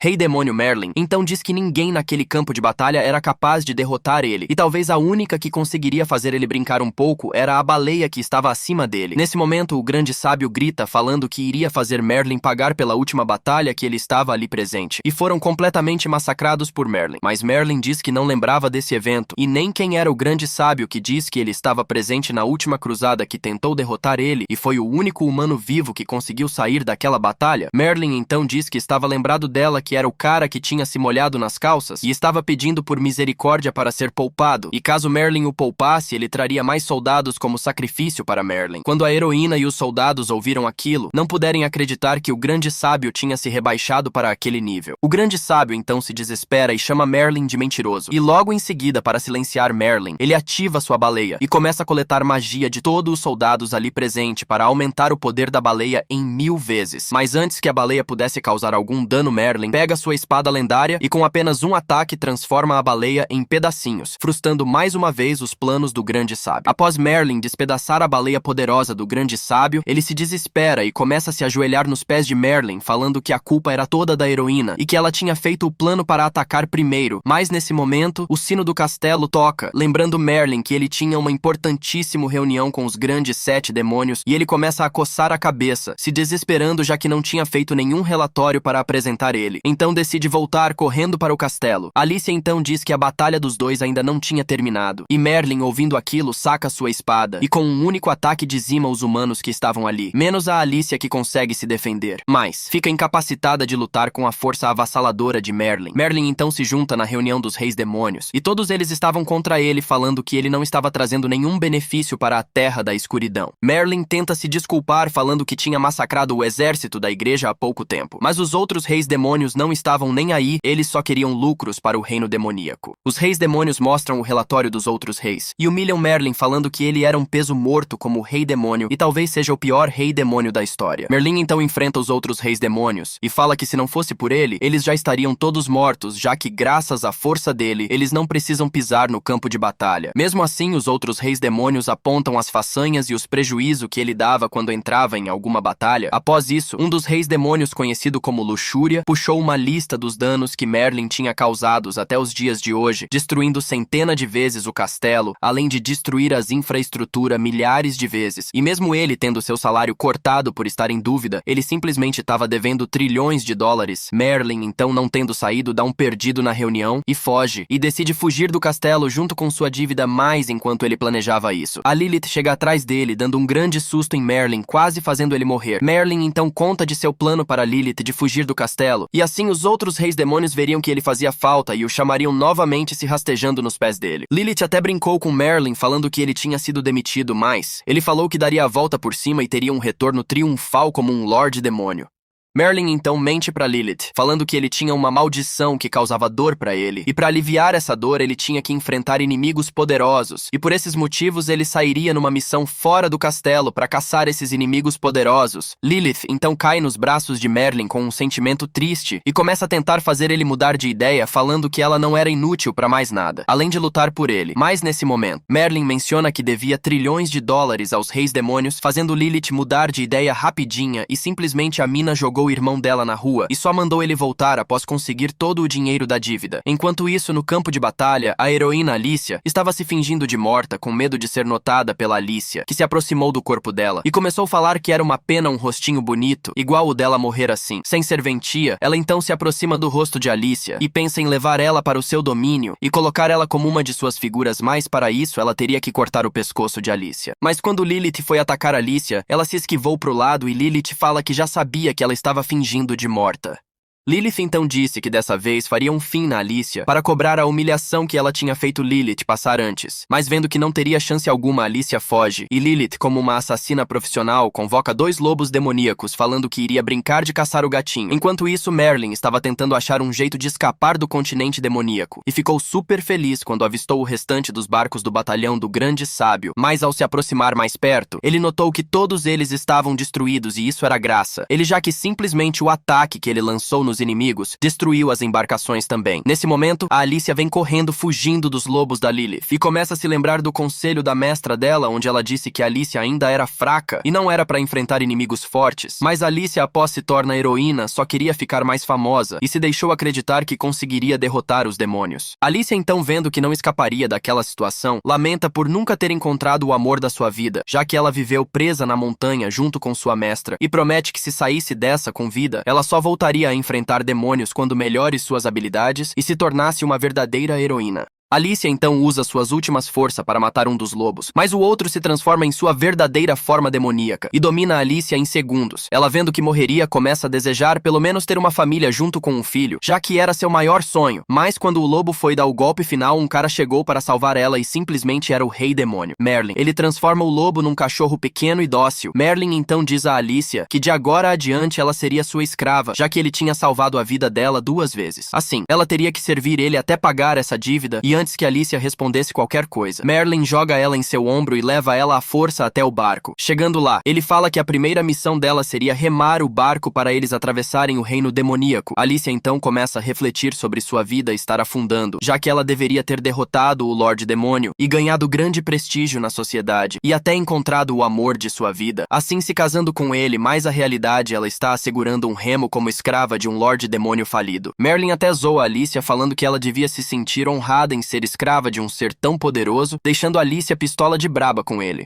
Rei Demônio Merlin então diz que ninguém naquele campo de batalha era capaz de derrotar ele, e talvez a única que conseguiria fazer ele brincar um pouco era a baleia que estava acima dele. Nesse momento, o grande sábio grita falando que iria fazer Merlin pagar pela última batalha que ele estava ali presente, e foram completamente massacrados por Merlin. Mas Merlin diz que não lembrava desse evento, e nem quem era o grande sábio que diz que ele estava presente na última cruzada que tentou derrotar ele e foi o único humano vivo que conseguiu sair daquela batalha. Merlin então diz que estava lembrado dela, que era o cara que tinha se molhado nas calças e estava pedindo por misericórdia para ser poupado, e caso Merlin o poupasse, ele traria mais soldados como sacrifício para Merlin. Quando a heroína e os soldados ouviram aquilo, não puderem acreditar que o grande sábio tinha se rebaixado para aquele nível. O grande sábio então se desespera e chama Merlin de mentiroso, e logo em seguida, para silenciar Merlin, ele ativa sua baleia e começa a coletar magia de todos os soldados ali presente para aumentar o poder da baleia em 1000 vezes. Mas antes que a baleia pudesse causar algum dano, Merlin pega sua espada lendária e com apenas um ataque transforma a baleia em pedacinhos, frustrando mais uma vez os planos do grande sábio. Após Merlin despedaçar a baleia poderosa do grande sábio, ele se desespera e começa a se ajoelhar nos pés de Merlin, falando que a culpa era toda da heroína e que ela tinha feito o plano para atacar primeiro. Mas nesse momento, o sino do castelo toca, lembrando Merlin que ele tinha uma importantíssima reunião com os grandes 7 demônios, e ele começa a coçar a cabeça, se desesperando já que não tinha feito nenhum relatório para apresentar ele. Então decide voltar correndo para o castelo. Alicia então diz que a batalha dos dois ainda não tinha terminado, e Merlin, ouvindo aquilo, saca sua espada e com um único ataque dizima os humanos que estavam ali, menos a Alicia, que consegue se defender, mas fica incapacitada de lutar com a força avassaladora de Merlin. Merlin então se junta na reunião dos reis demônios, e todos eles estavam contra ele, falando que ele não estava trazendo nenhum benefício para a Terra da Escuridão. Merlin tenta se desculpar, falando que tinha massacrado o exército da igreja há pouco tempo, mas os outros reis demônios não estavam nem aí, eles só queriam lucros para o reino demoníaco. Os reis demônios mostram o relatório dos outros reis e humilham Merlin, falando que ele era um peso morto como rei demônio e talvez seja o pior rei demônio da história. Merlin então enfrenta os outros reis demônios e fala que se não fosse por ele, eles já estariam todos mortos, já que graças à força dele, eles não precisam pisar no campo de batalha. Mesmo assim, os outros reis demônios apontam as façanhas e os prejuízos que ele dava quando entrava em alguma batalha. Após isso, um dos reis demônios, conhecido como Luxúria, puxou uma lista dos danos que Merlin tinha causados até os dias de hoje, destruindo centenas de vezes o castelo, além de destruir as infraestruturas milhares de vezes. E mesmo ele tendo seu salário cortado por estar em dúvida, ele simplesmente estava devendo trilhões de dólares. Merlin, então, não tendo saído, dá um perdido na reunião e foge, e decide fugir do castelo junto com sua dívida mais enquanto ele planejava isso. A Lilith chega atrás dele, dando um grande susto em Merlin, quase fazendo ele morrer. Merlin então conta de seu plano para Lilith de fugir do castelo, e assim os outros reis demônios veriam que ele fazia falta e o chamariam novamente, se rastejando nos pés dele. Lilith até brincou com Merlin, falando que ele tinha sido demitido, mas ele falou que daria a volta por cima e teria um retorno triunfal como um Lorde Demônio. Merlin então mente para Lilith, falando que ele tinha uma maldição que causava dor para ele, e para aliviar essa dor ele tinha que enfrentar inimigos poderosos, e por esses motivos ele sairia numa missão fora do castelo para caçar esses inimigos poderosos. Lilith então cai nos braços de Merlin com um sentimento triste e começa a tentar fazer ele mudar de ideia, falando que ela não era inútil para mais nada, além de lutar por ele. Mas nesse momento, Merlin menciona que devia trilhões de dólares aos reis demônios, fazendo Lilith mudar de ideia rapidinha, e simplesmente a mina jogou o irmão dela na rua e só mandou ele voltar após conseguir todo o dinheiro da dívida. Enquanto isso, no campo de batalha, a heroína Alicia estava se fingindo de morta, com medo de ser notada pela Alicia, que se aproximou do corpo dela e começou a falar que era uma pena um rostinho bonito, igual o dela, morrer assim. Sem serventia, ela então se aproxima do rosto de Alicia e pensa em levar ela para o seu domínio e colocar ela como uma de suas figuras, mas para isso ela teria que cortar o pescoço de Alicia. Mas quando Lilith foi atacar Alicia, ela se esquivou pro lado e Lilith fala que já sabia que ela estava fingindo de morta. Lilith então disse que dessa vez faria um fim na Alicia para cobrar a humilhação que ela tinha feito Lilith passar antes. Mas vendo que não teria chance alguma, Alicia foge, e Lilith, como uma assassina profissional, convoca 2 lobos demoníacos, falando que iria brincar de caçar o gatinho. Enquanto isso, Merlin estava tentando achar um jeito de escapar do continente demoníaco, e ficou super feliz quando avistou o restante dos barcos do batalhão do Grande Sábio. Mas ao se aproximar mais perto, ele notou que todos eles estavam destruídos, e isso era graça. Ele já que simplesmente o ataque que ele lançou nos nos inimigos, destruiu as embarcações também. Nesse momento, a Alicia vem correndo fugindo dos lobos da Lilith e começa a se lembrar do conselho da mestra dela, onde ela disse que a Alicia ainda era fraca e não era para enfrentar inimigos fortes. Mas a Alicia, após se torna heroína, só queria ficar mais famosa e se deixou acreditar que conseguiria derrotar os demônios. Alicia, então, vendo que não escaparia daquela situação, lamenta por nunca ter encontrado o amor da sua vida, já que ela viveu presa na montanha junto com sua mestra, e promete que se saísse dessa com vida, ela só voltaria a enfrentar demônios quando melhore suas habilidades e se tornasse uma verdadeira heroína. Alicia então usa suas últimas forças para matar um dos lobos, mas o outro se transforma em sua verdadeira forma demoníaca e domina Alicia em segundos. Ela, vendo que morreria, começa a desejar pelo menos ter uma família junto com um filho, já que era seu maior sonho. Mas quando o lobo foi dar o golpe final, um cara chegou para salvar ela e simplesmente era o rei demônio, Merlin. Ele transforma o lobo num cachorro pequeno e dócil. Merlin então diz a Alicia que de agora adiante ela seria sua escrava, já que ele tinha salvado a vida dela 2 vezes. Assim, ela teria que servir ele até pagar essa dívida, e antes que Alicia respondesse qualquer coisa, Merlin joga ela em seu ombro e leva ela à força até o barco. Chegando lá, ele fala que a primeira missão dela seria remar o barco para eles atravessarem o reino demoníaco. Alicia então começa a refletir sobre sua vida estar afundando, já que ela deveria ter derrotado o Lorde Demônio e ganhado grande prestígio na sociedade, e até encontrado o amor de sua vida. Assim, se casando com ele, mas a realidade ela está assegurando um remo como escrava de um Lorde Demônio falido. Merlin até zoa Alicia, falando que ela devia se sentir honrada em ser escrava de um ser tão poderoso, deixando Alicia pistola de braba com ele.